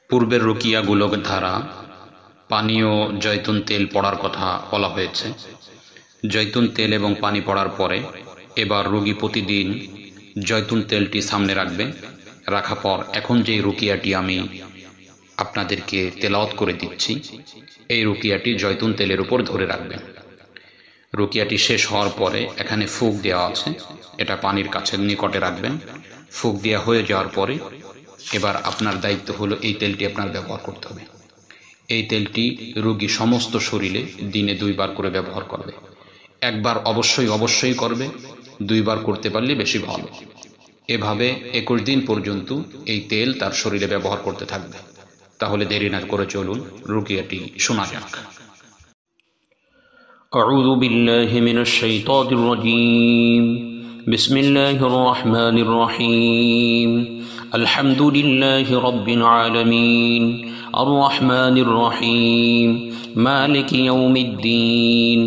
পূর্বের রুকিয়াগুলোর ধারা পানি ও জৈতুন তেল পড়ার কথা বলা হয়েছে। জৈতুন তেল এবং পানি পড়ার পরে এবার রোগী প্রতিদিন জৈতুন তেলটি সামনে রাখবে। রাখা পর এখন যে রুকিয়াটি আমি আপনাদেরকে তেলাওয়াত করে দিচ্ছি, এই রুকিয়াটি জৈতুন তেলের উপর ধরে রাখবেন। রুকিয়াটি শেষ হওয়ার পরে এখানে ফুঁক দেওয়া আছে, এটা পানির কাছে নিকটে রাখবেন। ফুঁক দেওয়া হয়ে যাওয়ার পরে এবার আপনার দায়িত্ব হলো এই তেলটি আপনার ব্যবহার করতে হবে। এই তেলটি রোগী সমস্ত শরীরে দিনে 2 বার করে ব্যবহার করবে। একবার অবশ্যই করবে, 2 বার করতে পারলে বেশি ভালো। এভাবে 21 দিন পর্যন্ত এই তেল তার শরীরে ব্যবহার করতে থাকবে। তাহলে দেরি না করে চলুন রুকিয়াটি শোনা যাক। أعوذ بالله من الشيطان الرجيم بسم الله الرحمن الرحيم الحمد لله رب العالمين الرحمن الرحيم مالك يوم الدين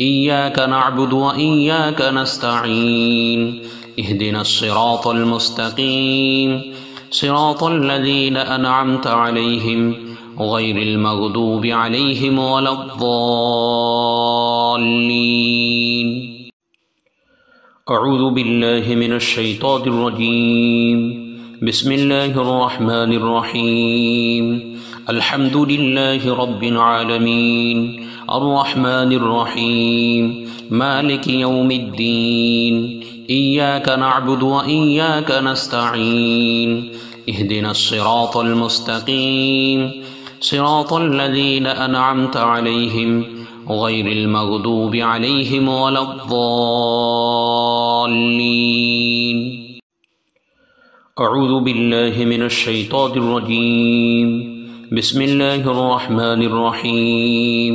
إياك نعبد وإياك نستعين اهدنا الصراط المستقيم صراط الذين أنعمت عليهم غير المغضوب عليهم ولا الضالين أعوذ بالله من الشيطان الرجيم بسم الله الرحمن الرحيم الحمد لله رب العالمين الرحمن الرحيم مالك يوم الدين إياك نعبد وإياك نستعين اهدنا الصراط المستقيم صراط الذين أنعمت عليهم غير المغضوب عليهم ولا الضالين أعوذ بالله من الشيطان الرجيم بسم الله الرحمن الرحيم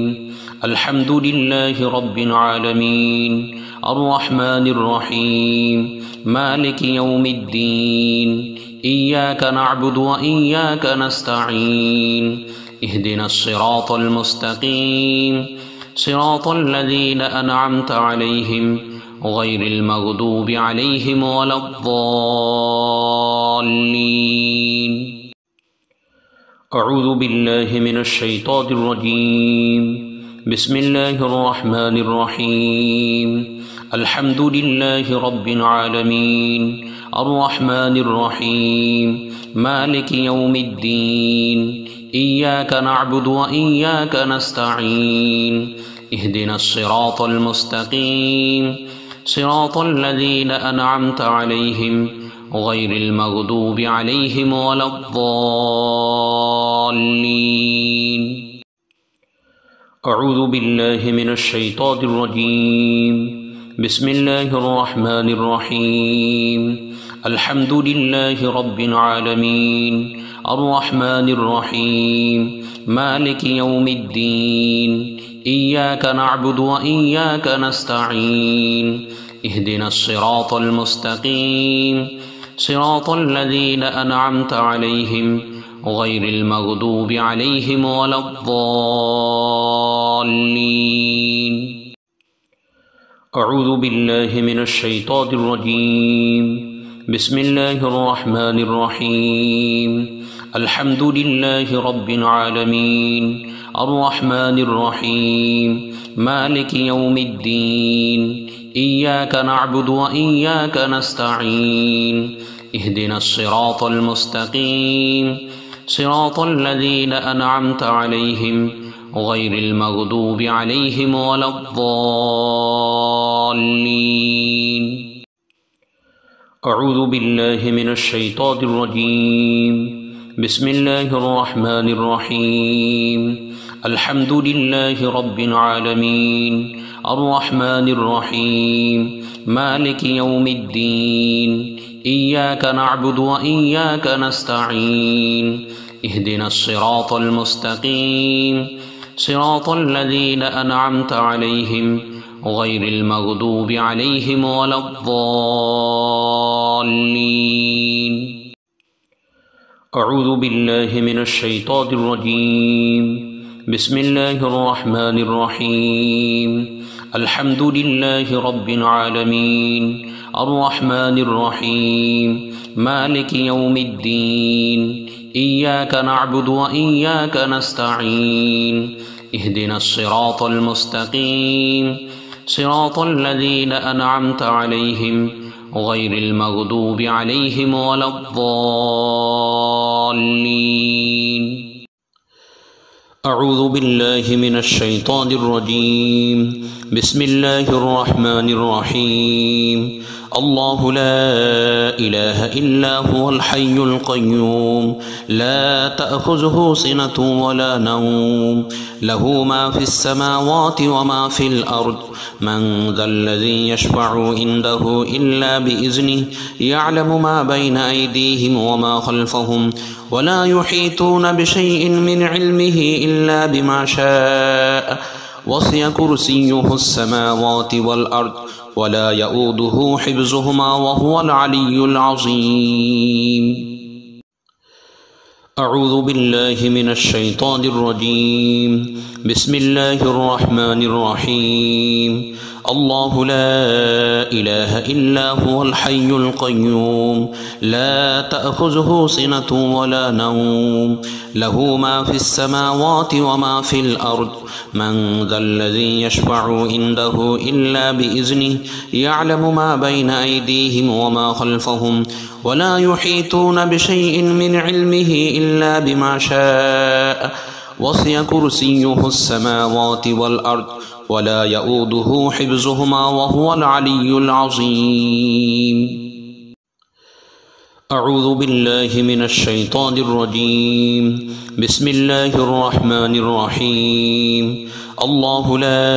الحمد لله رب العالمين الرحمن الرحيم مالك يوم الدين إياك نعبد وإياك نستعين اهدنا الصراط المستقيم صراط الذين أنعمت عليهم غير المغضوب عليهم ولا الضالين أعوذ بالله من الشيطان الرجيم بسم الله الرحمن الرحيم الحمد لله رب العالمين الرحمن الرحيم مالك يوم الدين إياك نعبد وإياك نستعين اهدنا الصراط المستقيم صراط الذين أنعمت عليهم غير المغضوب عليهم ولا الضالين أعوذ بالله من الشيطان الرجيم بسم الله الرحمن الرحيم الحمد لله رب العالمين الرحمن الرحيم مالك يوم الدين إياك نعبد وإياك نستعين اهدنا الصراط المستقيم صراط الذين أنعمت عليهم غير المغضوب عليهم ولا الضالين أعوذ بالله من الشيطان الرجيم بسم الله الرحمن الرحيم الحمد لله رب العالمين الرحمن الرحيم مالك يوم الدين إياك نعبد وإياك نستعين اهدنا الصراط المستقيم صراط الذين أنعمت عليهم غير المغضوب عليهم ولا الضالين أعوذ بالله من الشيطان الرجيم بسم الله الرحمن الرحيم الحمد لله رب العالمين الرحمن الرحيم مالك يوم الدين إياك نعبد وإياك نستعين اهدنا الصراط المستقيم صراط الذين أنعمت عليهم غير المغضوب عليهم ولا الضالين أعوذ بالله من الشيطان الرجيم بسم الله الرحمن الرحيم الحمد لله رب العالمين الرحمن الرحيم مالك يوم الدين إياك نعبد وإياك نستعين اهدنا الصراط المستقيم صراط الذين أنعمت عليهم غير المغضوب عليهم ولا الضالين أعوذ بالله من الشيطان الرجيم بسم الله الرحمن الرحيم الله لا إله إلا هو الحي القيوم لا تأخذه سنة ولا نوم له ما في السماوات وما في الأرض من ذا الذي يشفع عنده إلا بإذنه يعلم ما بين أيديهم وما خلفهم ولا يحيطون بشيء من علمه إلا بما شاء وسع كرسيه السماوات والأرض ولا يؤوده حفظهما وهو العلي العظيم أعوذ بالله من الشيطان الرجيم بسم الله الرحمن الرحيم الله لا إله إلا هو الحي القيوم لا تأخذه سنة ولا نوم له ما في السماوات وما في الأرض من ذا الذي يشفع عنده إلا بإذنه يعلم ما بين أيديهم وما خلفهم ولا يحيطون بشيء من علمه إلا بما شاء وسع كرسيه السماوات والأرض ولا يؤوده حفظهما وهو العلي العظيم أعوذ بالله من الشيطان الرجيم بسم الله الرحمن الرحيم الله لا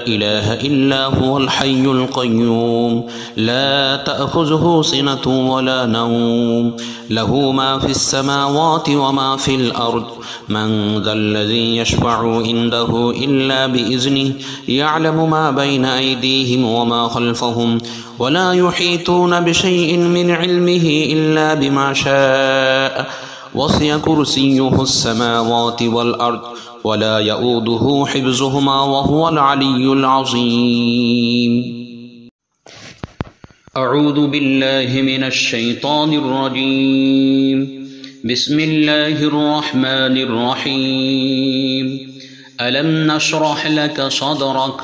إله إلا هو الحي القيوم لا تأخذه سنة ولا نوم له ما في السماوات وما في الأرض من ذا الذي يشفع عنده إلا بإذنه يعلم ما بين أيديهم وما خلفهم ولا يحيطون بشيء من علمه إلا بما شاء وسع كرسيه السماوات والأرض ولا يؤوده حفظهما وهو العلي العظيم أعوذ بالله من الشيطان الرجيم بسم الله الرحمن الرحيم ألم نشرح لك صدرك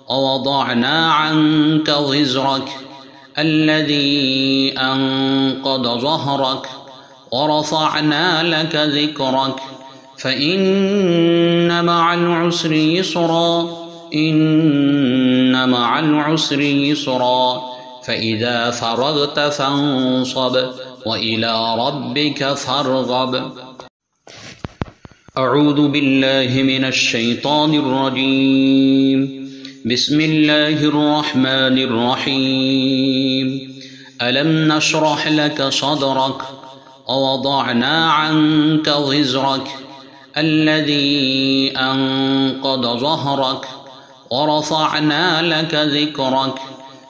ووضعنا عنك وزرك الذي أنقض ظهرك ورفعنا لك ذكرك فإن مع العسر يسرا إن مع العسر يسرا فإذا فرغت فانصب وإلى ربك فارغب أعوذ بالله من الشيطان الرجيم بسم الله الرحمن الرحيم ألم نشرح لك صدرك ووضعنا عنك وزرك الذي أنقض ظهرك ورفعنا لك ذكرك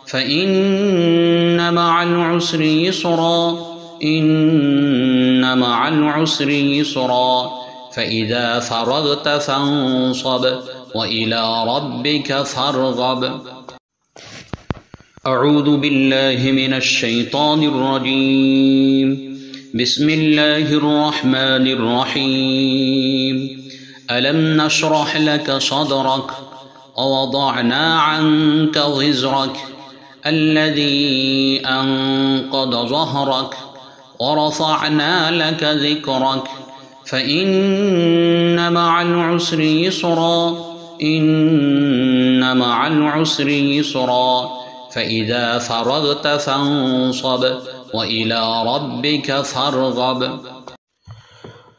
فإن مع العسر يسرا إن مع العسر يسرا فإذا فرغت فانصب وإلى ربك فارغب أعوذ بالله من الشيطان الرجيم بسم الله الرحمن الرحيم ألم نشرح لك صدرك ووضعنا عنك وزرك الذي أنقض ظهرك ورفعنا لك ذكرك فإن مع العسر يسرا إن مع العسر يسرا فإذا فرغت فانصب وإلى ربك فارغب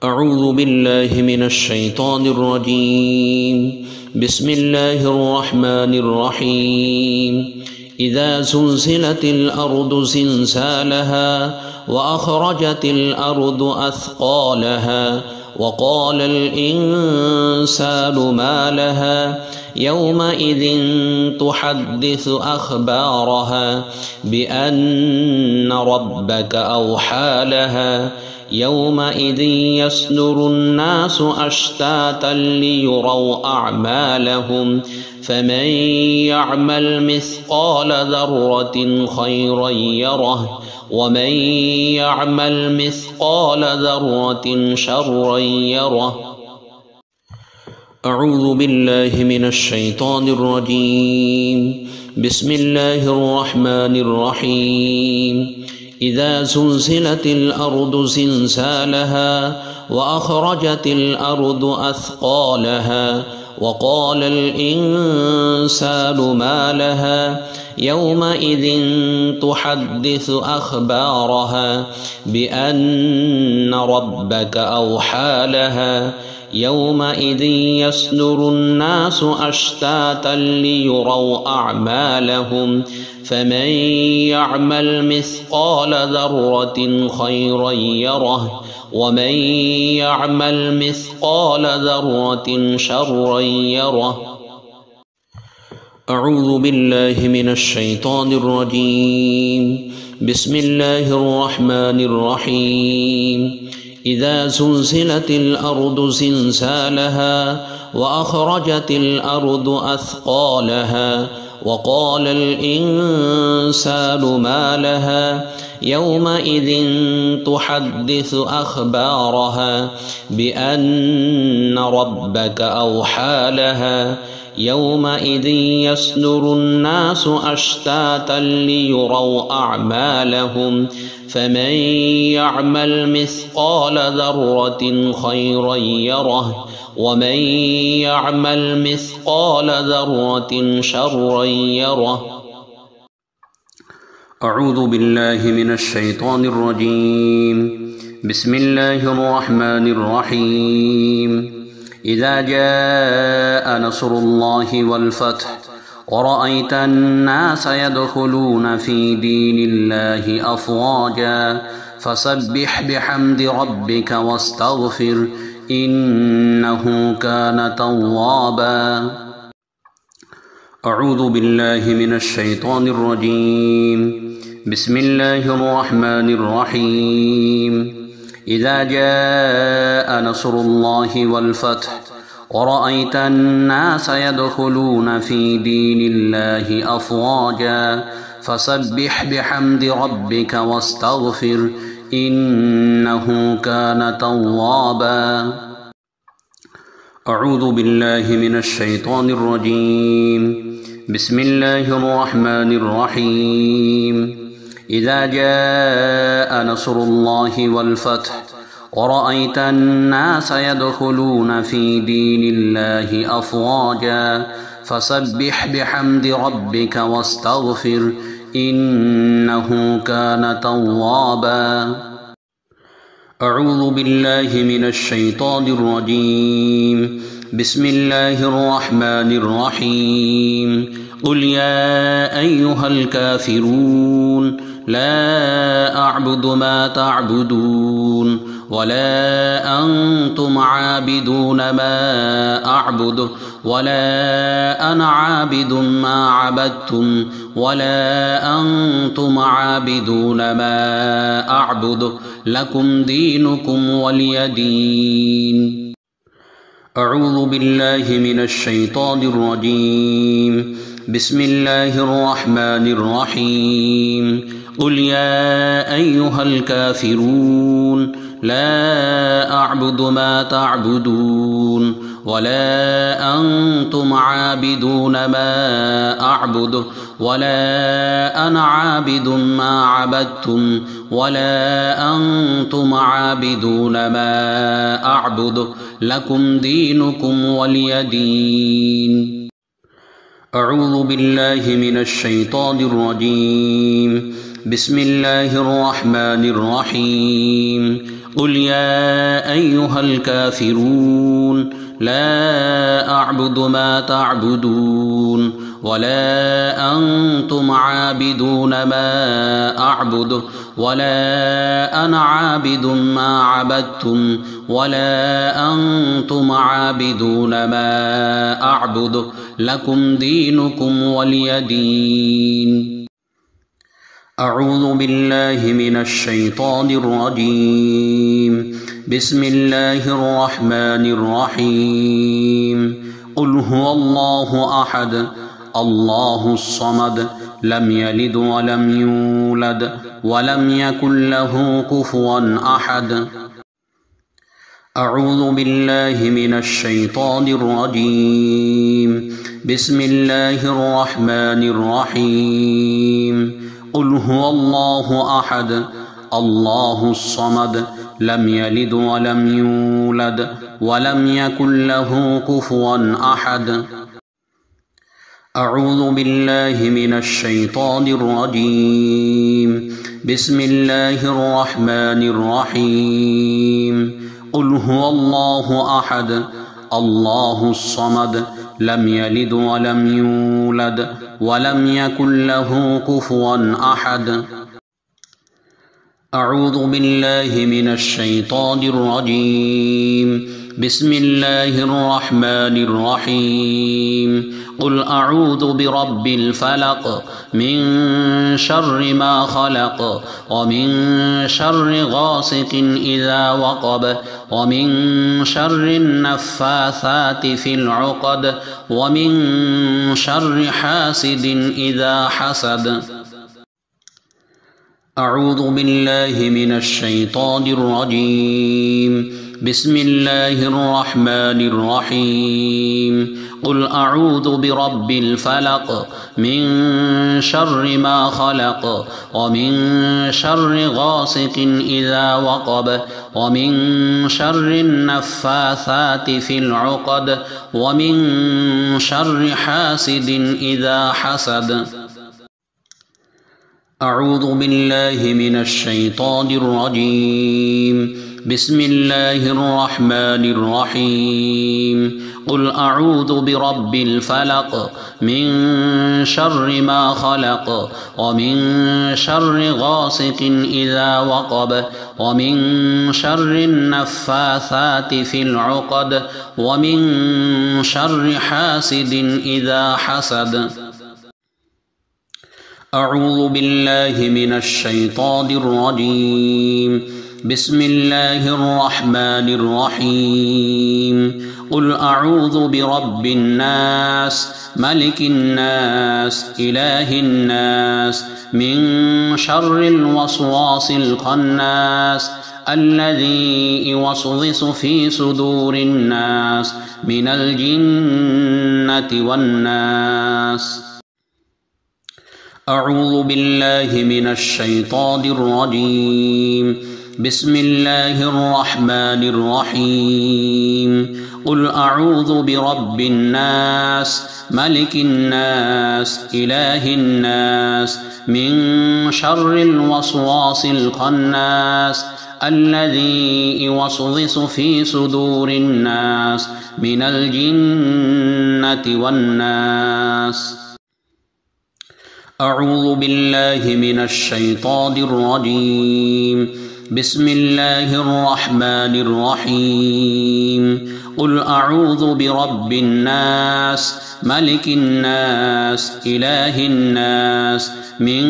أعوذ بالله من الشيطان الرجيم بسم الله الرحمن الرحيم إذا زلزلت الأرض زلزالها وأخرجت الأرض أثقالها وقال الإنسان ما لها يومئذ تحدث أخبارها بأن ربك أوحى لها يومئذ يصدر الناس أشتاتا ليروا أعمالهم فمن يعمل مثقال ذرة خيرا يره ومن يعمل مثقال ذرة شرا يره أعوذ بالله من الشيطان الرجيم بسم الله الرحمن الرحيم إذا زلزلت الأرض زلزالها وأخرجت الأرض أثقالها وقال الإنسان ما لها يومئذ تحدث أخبارها بأن ربك أوحى لها يومئذ يصدر الناس أشتاتا ليروا أعمالهم فمن يعمل مثقال ذرة خيرا يره ومن يعمل مثقال ذرة شرا يره أعوذ بالله من الشيطان الرجيم بسم الله الرحمن الرحيم إذا زلزلت الأرض زلزالها وأخرجت الأرض أثقالها وقال الإنسان ما لها يومئذ تحدث أخبارها بأن ربك أوحى لها يومئذ يصدر الناس أشتاتا ليروا أعمالهم فمن يعمل مثقال ذرة خيرا يره ومن يعمل مثقال ذرة شرا يره أعوذ بالله من الشيطان الرجيم بسم الله الرحمن الرحيم إذا جاء نصر الله والفتح ورأيت الناس يدخلون في دين الله أفواجا فسبح بحمد ربك واستغفر إنه كان توابا أعوذ بالله من الشيطان الرجيم بسم الله الرحمن الرحيم إذا جاء نصر الله والفتح ورأيت الناس يدخلون في دين الله أفواجا فسبح بحمد ربك واستغفر إنه كان توابا أعوذ بالله من الشيطان الرجيم بسم الله الرحمن الرحيم إذا جاء نصر الله والفتح ورأيت الناس يدخلون في دين الله أفواجا فسبح بحمد ربك واستغفر إنه كان توابا أعوذ بالله من الشيطان الرجيم بسم الله الرحمن الرحيم قل يا أيها الكافرون لا أعبد ما تعبدون ولا أنتم عابدون ما أعبد ولا أنا عابد ما عبدتم ولا أنتم عابدون ما أعبد لكم دينكم ولي دين أعوذ بالله من الشيطان الرجيم بسم الله الرحمن الرحيم قل يا أيها الكافرون لا أعبد ما تعبدون ولا أنتم عابدون ما أعبد ولا أنا عابد ما عبدتم ولا أنتم عابدون ما أعبد لكم دينكم ولي دين أعوذ بالله من الشيطان الرجيم بسم الله الرحمن الرحيم قل يا أيها الكافرون لا أعبد ما تعبدون ولا أنتم عابدون ما أعبد ولا أنا عابد ما عبدتم ولا أنتم عابدون ما أعبد لكم دينكم ولي دين أعوذ بالله من الشيطان الرجيم بسم الله الرحمن الرحيم قل هو الله أحد الله الصمد لم يلد ولم يولد ولم يكن له كفوا أحد أعوذ بالله من الشيطان الرجيم بسم الله الرحمن الرحيم قل هو الله أحد الله الصمد لم يلد ولم يولد ولم يكن له كفوا أحد أعوذ بالله من الشيطان الرجيم بسم الله الرحمن الرحيم قل هو الله أحد الله الصمد لم يلد ولم يولد ولم يكن له كفوا أحد أعوذ بالله من الشيطان الرجيم بسم الله الرحمن الرحيم قل أعوذ برب الفلق من شر ما خلق ومن شر غاسق إذا وقب ومن شر النفاثات في العقد ومن شر حاسد إذا حسد أعوذ بالله من الشيطان الرجيم بسم الله الرحمن الرحيم قل أعوذ برب الفلق من شر ما خلق ومن شر غاسق إذا وقب ومن شر النفاثات في العقد ومن شر حاسد إذا حسد أعوذ بالله من الشيطان الرجيم بسم الله الرحمن الرحيم قل أعوذ برب الفلق من شر ما خلق ومن شر غاسق إذا وقب ومن شر النفاثات في العقد ومن شر حاسد إذا حسد أعوذ بالله من الشيطان الرجيم بسم الله الرحمن الرحيم قل أعوذ برب الناس ملك الناس إله الناس من شر الوسواس الخناس الذي يوسوس في صدور الناس من الجنة والناس أعوذ بالله من الشيطان الرجيم بسم الله الرحمن الرحيم قل أعوذ برب الناس ملك الناس إله الناس من شر الوسواس الخناس الذي يوسوس في صدور الناس من الجنة والناس أعوذ بالله من الشيطان الرجيم بسم الله الرحمن الرحيم قل أعوذ برب الناس ملك الناس إله الناس من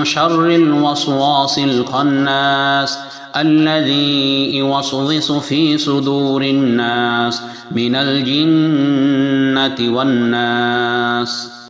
شر الوسواس الخناس الذي يوسوس في صدور الناس من الجنة والناس